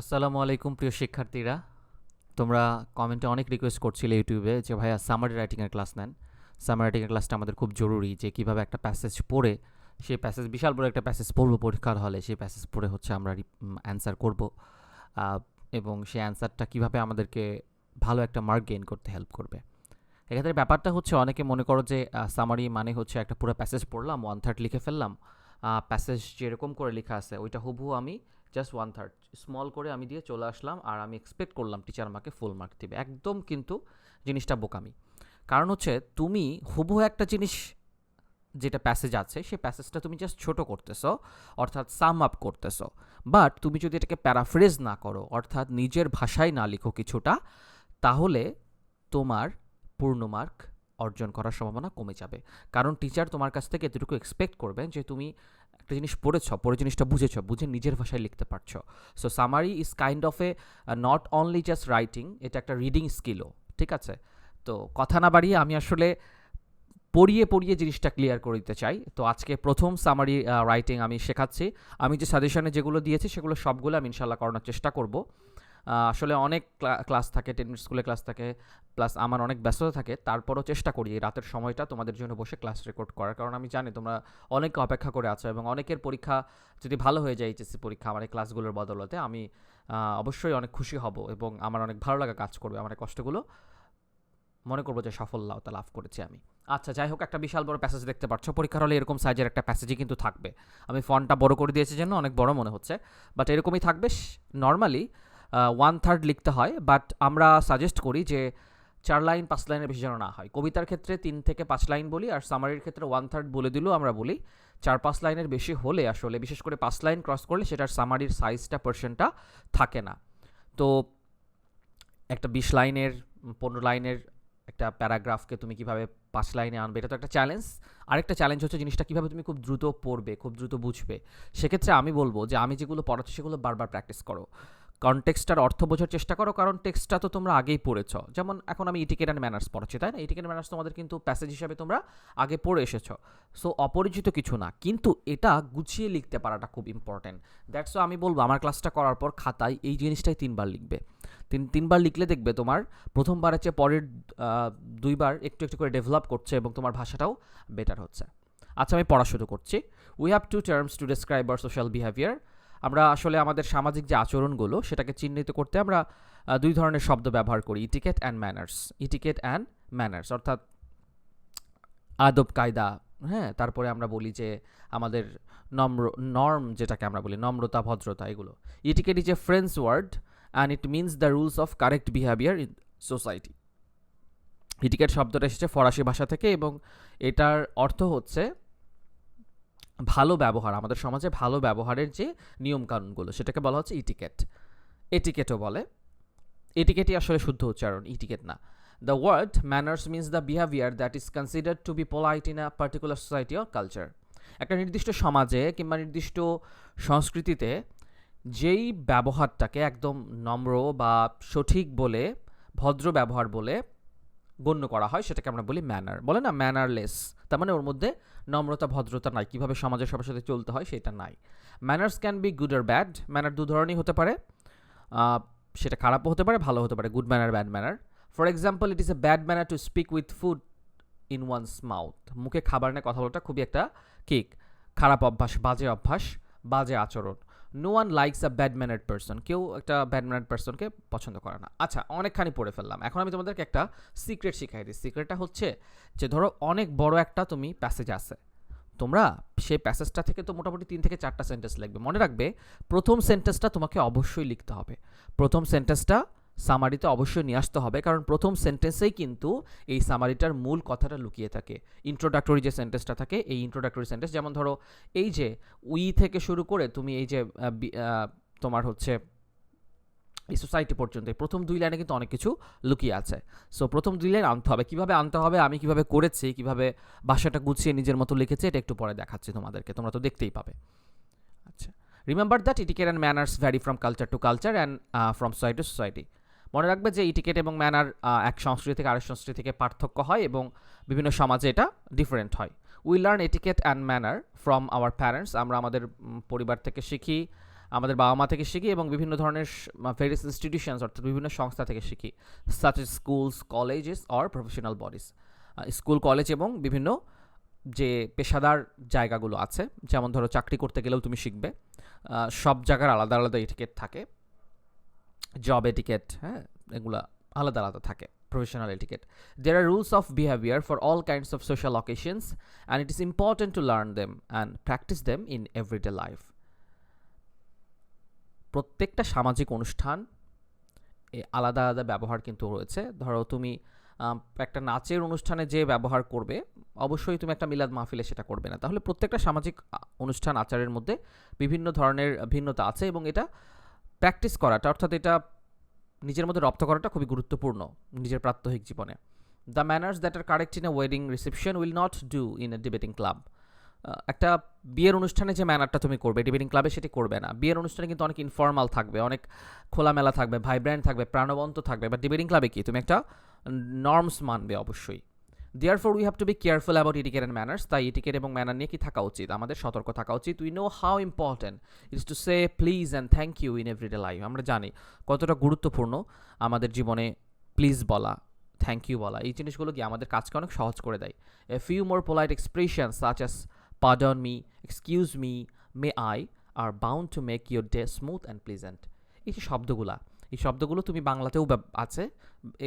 আসসালামু আলাইকুম প্রিয় শিক্ষার্থীরা। তোমরা কমেন্টে অনেক রিকোয়েস্ট করছিলে ইউটিউবে যে ভাইয়া সামারি রাইটিংয়ের ক্লাস নেন। সামারি রাইটিংয়ের ক্লাসটা আমাদের খুব জরুরি, যে কীভাবে একটা প্যাসেজ পড়ে, সেই প্যাসেজ বিশাল বড় একটা প্যাসেজ পড়বো পরীক্ষার হলে, সেই প্যাসেজ পড়ে হচ্ছে আমরা অ্যান্সার করব, এবং সেই অ্যান্সারটা কীভাবে আমাদেরকে ভালো একটা মার্ক গেইন করতে হেল্প করবে। এক্ষেত্রে ব্যাপারটা হচ্ছে, অনেকে মনে করো যে সামারি মানে হচ্ছে একটা পুরো প্যাসেজ পড়লাম, 1/3 লিখে ফেললাম, প্যাসেজ যেরকম করে লেখা আছে ওইটা হুবহু আমি জাস্ট 1/3 স্মল করে আমি দিয়ে চলে আসলাম, আর আমি এক্সপেক্ট করলাম টিচার আমাকে ফুল মার্ক দিবে। একদম কিন্তু জিনিসটা বোকামি। কারণ হচ্ছে তুমি হুবহু একটা জিনিস, যেটা প্যাসেজ আছে সেই প্যাসেজটা তুমি জাস্ট ছোট করতেছো, অর্থাৎ সাম আপ করতেছো। বাট তুমি যদি এটাকে প্যারাফ্রেজ না করো, অর্থাৎ নিজের ভাষায় না লিখো কিছুটা, তাহলে তোমার পূর্ণ মার্ক অর্জন করার সম্ভাবনা কমে যাবে। কারণ টিচার তোমার কাছ থেকে এতটুকু এক্সপেক্ট করবেন যে তুমি একটা জিনিস পড়ে জিনিসটা বুঝে নিজের ভাষায় লিখতে পারছো। So summary is kind of A not only just writing, এটা একটা রিডিং স্কিলও। ঠিক আছে, তো কথা না বাড়িয়ে আমি আসলে পড়িয়ে জিনিসটা ক্লিয়ার করে দিতে চাই। তো আজকে প্রথম সামারি রাইটিং আমি শেখাচ্ছি। আমি যে সাজেশনে যেগুলো দিয়েছি সেগুলো সবগুলো আমি ইনশাল্লাহ করানোর চেষ্টা করব। আসলে অনেক ক্লাস থাকে, 10 মিনিট স্কুলে ক্লাস থাকে, প্লাস আমার অনেক ব্যস্ততা থাকে, তারপরও চেষ্টা করি এই রাতের সময়টা তোমাদের জন্য বসে ক্লাস রেকর্ড করার। কারণ আমি জানি তোমরা অনেকে অপেক্ষা করে আছো, এবং অনেকের পরীক্ষা যদি ভালো হয়ে যায়, এইচএসসি পরীক্ষা আমার এই ক্লাসগুলোর বদলতে, আমি অবশ্যই অনেক খুশি হব, এবং আমার অনেক ভালো লাগা কাজ করবে। আমার এই কষ্টগুলো মনে করবো যে সাফল্যতা লাভ করেছি আমি। আচ্ছা, যাই হোক, একটা বিশাল বড় প্যাসেজ দেখতে পাচ্ছ। পরীক্ষার হলে এরকম সাইজের একটা প্যাসেজই কিন্তু থাকবে। আমি ফন্টটা বড় করে দিয়েছি জন্য অনেক বড় মনে হচ্ছে, বাট এরকমই থাকবে। নর্মালি 1/3 লিখতে হয়, বাট আমরা সাজেস্ট করি যে 4 লাইন 5 লাইনের বেশি যেন না হয়। কবিতার ক্ষেত্রে 3 থেকে 5 লাইন বলি, আর সামারির ক্ষেত্রে 1/3 বলে দিলেও আমরা বলি। 4-5 লাইনের বেশি হলে আসলে, বিশেষ করে 5 লাইন ক্রস করলে, সেটার সামারির সাইজটা পার্সেন্টটা থাকে না। তো একটা 20 লাইনের 15 লাইনের একটা প্যারাগ্রাফকে তুমি কিভাবে 5 লাইনে আনবে, এটা তো একটা চ্যালেঞ্জ। আরেকটা চ্যালেঞ্জ হচ্ছে জিনিসটা কিভাবে তুমি খুব দ্রুত পড়বে, খুব দ্রুত বুঝবে। সেক্ষেত্রে আমি বলবো যে আমি যেগুলো পড়াচ্ছি সেগুলো বারবার প্র্যাকটিস করো। কনটেক্সটার অর্থ বোঝার চেষ্টা করো, কারণ টেক্সটটা তো তোমরা আগেই পড়েছ। যেমন এখন আমি ইটিকেট অ্যান্ড ম্যানার্স পড়াচ্ছি, তাই না? ইটিকেট অ্যান্ড ম্যানার্স তোমাদের কিন্তু প্যাসেজ হিসাবে তোমরা আগে পড়ে এসেছো। সো অপরিচিত কিছু না, কিন্তু এটা গুছিয়ে লিখতে পারাটা খুব ইম্পর্টেন্ট। দ্যাটস আমি বলবো আমার ক্লাসটা করার পর খাতায় এই জিনিসটাই 3 বার লিখবে। তিনবার লিখলে দেখবে তোমার প্রথমবারের চেয়ে পরের 2বার একটু একটু করে ডেভেলপ করছে, এবং তোমার ভাষাটাও বেটার হচ্ছে। আচ্ছা, আমি পড়া শুরু করছি। We have 2 terms to describe hour social behaviour. আমরা আসলে আমাদের সামাজিক যে আচরণগুলো সেটাকে চিহ্নিত করতে আমরা 2 ধরনের শব্দ ব্যবহার করি, ইটিকেট অ্যান্ড ম্যানার্স। ইটিকেট অ্যান্ড ম্যানার্স অর্থাৎ আদব কায়দা। হ্যাঁ, তারপরে আমরা বলি যে আমাদের নর্ম, যেটাকে আমরা বলি নম্রতা, ভদ্রতা, এগুলো। Etiquette is a French word and it means the rules of correct behaviour in society. Etiquette শব্দটা এসেছে ফরাসি ভাষা থেকে, এবং এটার অর্থ হচ্ছে ভালো ব্যবহার। আমাদের সমাজে ভালো ব্যবহারের যে নিয়মকানুনগুলো, সেটাকে বলা হচ্ছে ইটিকেট। এটিকেটও বলে। এটিকেটই আসলে শুদ্ধ উচ্চারণ, ইটিকেট না। The word manners means the behavior that is considered to be polite in a particular society or culture. একটা নির্দিষ্ট সমাজে কিংবা নির্দিষ্ট সংস্কৃতিতে যেই ব্যবহারটাকে একদম নম্র বা সঠিক বলে, ভদ্র ব্যবহার বলে গণ্য করা হয়, সেটাকে আমরা বলি ম্যানার। বলে না ম্যানারলেস, তার মানে ওর মধ্যে নম্রতা ভদ্রতা নাই, কীভাবে সমাজের সবার সাথে চলতে হয় সেটা নাই। ম্যানার্স ক্যান বি গুড আর ব্যাড। ম্যানার 2 ধরনেরই হতে পারে, সেটা খারাপও হতে পারে, ভালো হতে পারে, good manner, bad manner. For example, it is a bad manner to speak with food in one's mouth. মুখে খাবার নিয়ে কথা বলাটা খুবই একটা খারাপ অভ্যাস, বাজে আচরণ। No one likes a bad mannered person. কেউ একটা ব্যাড ম্যানার্ড পারসনকে পছন্দ করে না। আচ্ছা, অনেকখানি পড়ে ফেললাম। এখন আমি তোমাদেরকে একটা সিক্রেট শিখাই দিই। সিক্রেটটা হচ্ছে যে, ধরো অনেক বড় একটা তুমি প্যাসেজ আছে, তোমরা সেই প্যাসেজটা থেকে তো মোটামুটি 3 থেকে 4টা সেন্টেন্স লিখবে। মনে রাখবে, প্রথম সেন্টেন্সটা তোমাকে অবশ্যই লিখতে হবে। প্রথম সেন্টেন্সটা সামারিতে অবশ্যই নিয়ে আসতে হবে, কারণ প্রথম সেন্টেন্সেই কিন্তু এই সামারিটার মূল কথাটা লুকিয়ে থাকে। ইন্ট্রোডাক্টরি যে সেন্টেন্সটা থাকে, এই ইন্ট্রোডাক্টরি সেন্টেন্স, যেমন ধরো এই যে উই থেকে শুরু করে তুমি এই যে তোমার হচ্ছে এই সোসাইটি পর্যন্ত, প্রথম 2 লাইনে কিন্তু অনেক কিছু লুকিয়ে আছে। সো প্রথম 2 লাইন আনতে হবে। কিভাবে আনতে হবে, আমি কিভাবে করেছি, কিভাবে ভাষাটা গুছিয়ে নিজের মতো লিখেছি, এটা একটু পরে দেখাচ্ছি তোমাদেরকে, তোমরা তো দেখতেই পাবে। আচ্ছা, remember that etiquette and manners vary from culture to culture and from society to society. মনে রাখবে যে ইটিকেট এবং ম্যানার এক সংস্কৃতি থেকে আরেক সংস্কৃতি থেকে পার্থক্য হয়, এবং বিভিন্ন সমাজে এটা ডিফারেন্ট হয়। We learn etiquette and manner from our parents. আমরা আমাদের পরিবার থেকে শিখি, আমাদের বাবা মা থেকে শিখি এবং বিভিন্ন ধরনের ভেরিয়াস ইনস্টিটিউশনস অর্থাৎ বিভিন্ন সংস্থা থেকে শিখি, such as schools, colleges or professional bodies. School, college এবং বিভিন্ন যে পেশাদার জায়গাগুলো আছে, যেমন ধরো চাকরি করতে গেলেও তুমি শিখবে, সব জায়গার আলাদা আলাদা এটিকেট থাকে, জব এটিকেট, হ্যাঁ, এগুলো আলাদা আলাদা থাকে, professional etiquette. There are rules of behavior for all kinds of social occasions and it is important to learn them and practice them in everyday life. প্রত্যেকটা সামাজিক অনুষ্ঠান আলাদা আলাদা ব্যবহার কিন্তু রয়েছে। ধরো তুমি একটা নাচের অনুষ্ঠানে যে ব্যবহার করবে, অবশ্যই তুমি একটা মিলাদ মাহফিলে সেটা করবে না। তাহলে প্রত্যেকটা সামাজিক অনুষ্ঠান আচারের মধ্যে বিভিন্ন ধরনের ভিন্নতা আছে এবং এটা প্র্যাকটিস করাটা, অর্থাৎ এটা নিজের মধ্যে রপ্ত করাটা খুবই গুরুত্বপূর্ণ নিজের প্রাত্যহিক জীবনে। The manners that are correct in a wedding reception will not do in a debating club. একটা বিয়ের অনুষ্ঠানে যে ম্যানারটা তুমি করবে ডিবেটিং ক্লাবে সেটি করবে না। বিয়ের অনুষ্ঠানে কিন্তু অনেক ইনফর্মাল থাকবে, অনেক খোলামেলা থাকবে, ভাইব্র্যান্ট থাকবে, প্রাণবন্ত থাকবে, বাট ডিবেটিং ক্লাবে কি তুমি একটা নর্মস মানবে অবশ্যই। Therefore we have to be careful about etiquette and manners. তাই এটিকেট এবং ম্যানার নিয়ে কি থাকা উচিত, আমাদের সতর্ক থাকা উচিত। We know how important it is to say please and thank you in everyday life. আমরা জানি কতটা গুরুত্বপূর্ণ আমাদের জীবনে প্লিজ বলা, থ্যাংক ইউ বলা। এই জিনিসগুলো কি আমাদের কাজকে অনেক সহজ করে দেয়। A few more polite expressions such as pardon me, excuse me, may I are bound to make your day smooth and pleasant. এই শব্দগুলো তুমি বাংলাতেও আছে,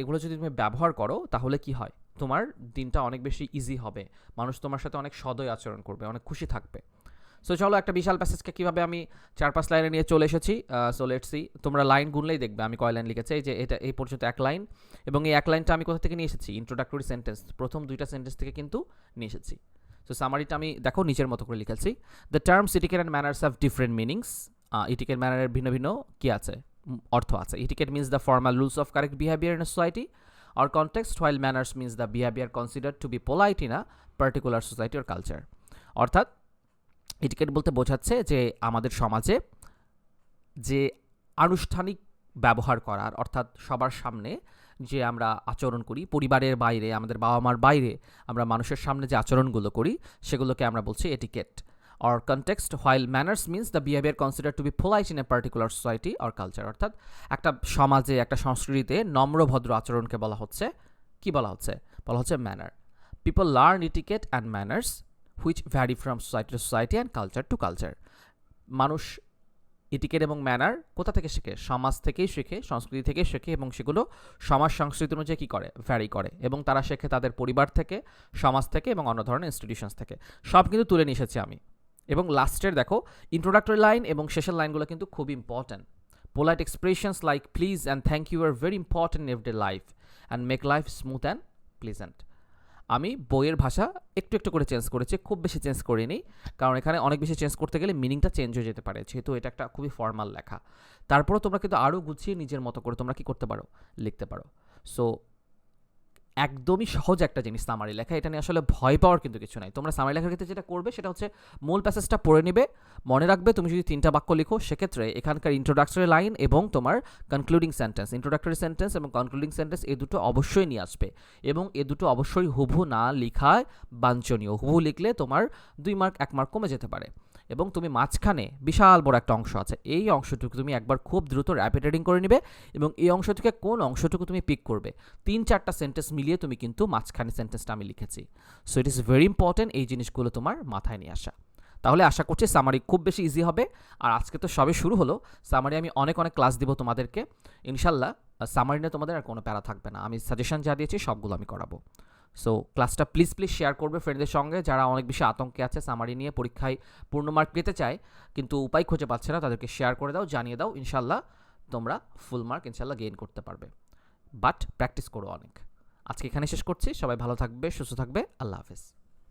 এগুলো যদি তুমি ব্যবহার করো তাহলে কি হয়, তোমার দিনটা অনেক বেশি ইজি হবে, মানুষ তোমার সাথে অনেক সদয় আচরণ করবে, অনেক খুশি থাকবে। সো চলো একটা বিশাল প্যাসেজকে কীভাবে আমি 4-5 লাইনে নিয়ে চলে এসেছি। সো লেটস সি, তোমরা লাইন গুনলেই দেখবে আমি কয় লাইন লিখেছি। এই যে এটা এই পর্যন্ত 1 লাইন, এবং এই 1 লাইনটা আমি কোথা থেকে নিয়ে এসেছি, ইন্ট্রোডাক্টরি সেন্টেন্স, প্রথম 2টা সেন্টেন্স থেকে কিন্তু নিয়ে এসেছি। সো সামারিটা আমি দেখো নিচের মতো করে লিখেছি। The terms etiquette and manners have different meanings. Etiquette ম্যানারের ভিন্ন ভিন্ন কী আছে, অর্থ আছে। Etiquette means the formal rules of correct behaviour in a society or context, while manners means the behavior considered to be polite in a particular society or culture. অর্থাৎ etiquette বলতে বোঝাচ্ছে যে আমাদের সমাজে যে আনুষ্ঠানিক ব্যবহার করার, অর্থাৎ সবার সামনে যে আমরা আচরণ করি, পরিবারের বাইরে, আমাদের বাবা মার বাইরে আমরা মানুষের সামনে যে আচরণগুলো করি সেগুলোকে আমরা বলছি etiquette. or context, while manners means the behavior considered to be polite in a particular society or culture. অর্থাৎ একটা সমাজে, একটা সংস্কৃতিতে নম্র ভদ্র আচরণকে বলা হচ্ছে কি, বলা হচ্ছে manner. People learn etiquette and manners which vary from society to society and culture to culture. মানুষ এটিকেট এবং ম্যানার কোথা থেকে শেখে, সমাজ থেকেই শেখে, সংস্কৃতি থেকেই শেখে, এবং সেগুলো সমাজ সংস্কৃতি অনুযায়ী কী করে, ভ্যারি করে, এবং তারা শেখে তাদের পরিবার থেকে, সমাজ থেকে এবং অন্য ধরনের ইনস্টিটিউশনস থেকে। সব কিন্তু তুলে নিয়ে এসেছি আমি। এবং লাস্টের দেখো ইন্ট্রোডাক্টরি লাইন এবং শেষের লাইনগুলো কিন্তু খুব important. Polite expressions like please and thank you are very important in everyday life and make life smooth and pleasant. আমি বইয়ের ভাষা একটু একটু করে চেঞ্জ করেছি, খুব বেশি চেঞ্জ করিনি, কারণ এখানে অনেক বেশি চেঞ্জ করতে গেলে মিনিংটা চেঞ্জ হয়ে যেতে পারে, যেহেতু এটা একটা খুবই ফর্মাল লেখা। তারপরেও তোমরা কিন্তু আরও গুছিয়ে নিজের মতো করে তোমরা কি করতে পারো, লিখতে পারো। সো একদমই সহজ একটা জিনিস সামারি লেখা, এটা নিয়ে আসলে ভয় পাওয়ার কিন্তু কিছু নাই। তোমরা সামারি লেখার ক্ষেত্রে যেটা করবে সেটা হচ্ছে মূল প্যাসেজটা পড়ে নেবে, মনে রাখবে তুমি যদি 3টা বাক্য লিখো সেক্ষেত্রে এখানকার ইন্ট্রোডাক্টরি লাইন এবং তোমার কনক্লুডিং সেন্টেন্স, ইন্ট্রোডাক্টরি সেন্টেন্স এবং কনক্লুডিং সেন্টেন্স এই দুটো অবশ্যই নিয়ে আসবে, এবং এ দুটো অবশ্যই হুবহু না লিখায় বাঞ্ছনীয়। হুবহু লিখলে তোমার 2 মার্ক 1 মার্ক কমে যেতে পারে, এবং তুমি মাঝখানে বিশাল বড় একটা অংশ আছে, এই অংশটুকু তুমি একবার খুব দ্রুত র্যাপিড রিডিং করে নিবে, এবং এই অংশ থেকে কোন অংশটুকু তুমি পিক করবে 3-4টা সেন্টেন্স মিলিয়ে তুমি কিন্তু মাঝখানে সেন্টেন্সটা আমি লিখেছি। So it is very important এই জিনিসগুলো তোমার মাথায় নিয়ে আসা। তাহলে আশা করছি সামারি খুব বেশি ইজি হবে। আর আজকে তো সবে শুরু হলো, সামারি আমি অনেক ক্লাস দিব তোমাদেরকে ইনশাল্লাহ। সামারি নিয়ে তোমাদের আর কোনো প্যারা থাকবে না, আমি সাজেশন যা দিয়েছি সবগুলো আমি করাবো। সো ক্লাসটা প্লিজ শেয়ার করবে ফ্রেন্ডদের সঙ্গে, যারা অনেক বেশি আতঙ্কে আছে, সামারি নিয়ে পরীক্ষায় পূর্ণ মার্ক পেতে চায় কিন্তু উপায় খুঁজে পাচ্ছে না, তাদেরকে শেয়ার করে দাও, জানিয়ে দাও, ইনশাল্লাহ তোমরা ফুল মার্ক ইনশাল্লাহ গেইন করতে পারবে। বাট প্র্যাকটিস করো অনেক। আজকে এখানে শেষ করছি, সবাই ভালো থাকবে, সুস্থ থাকবে, আল্লাহ হাফেজ।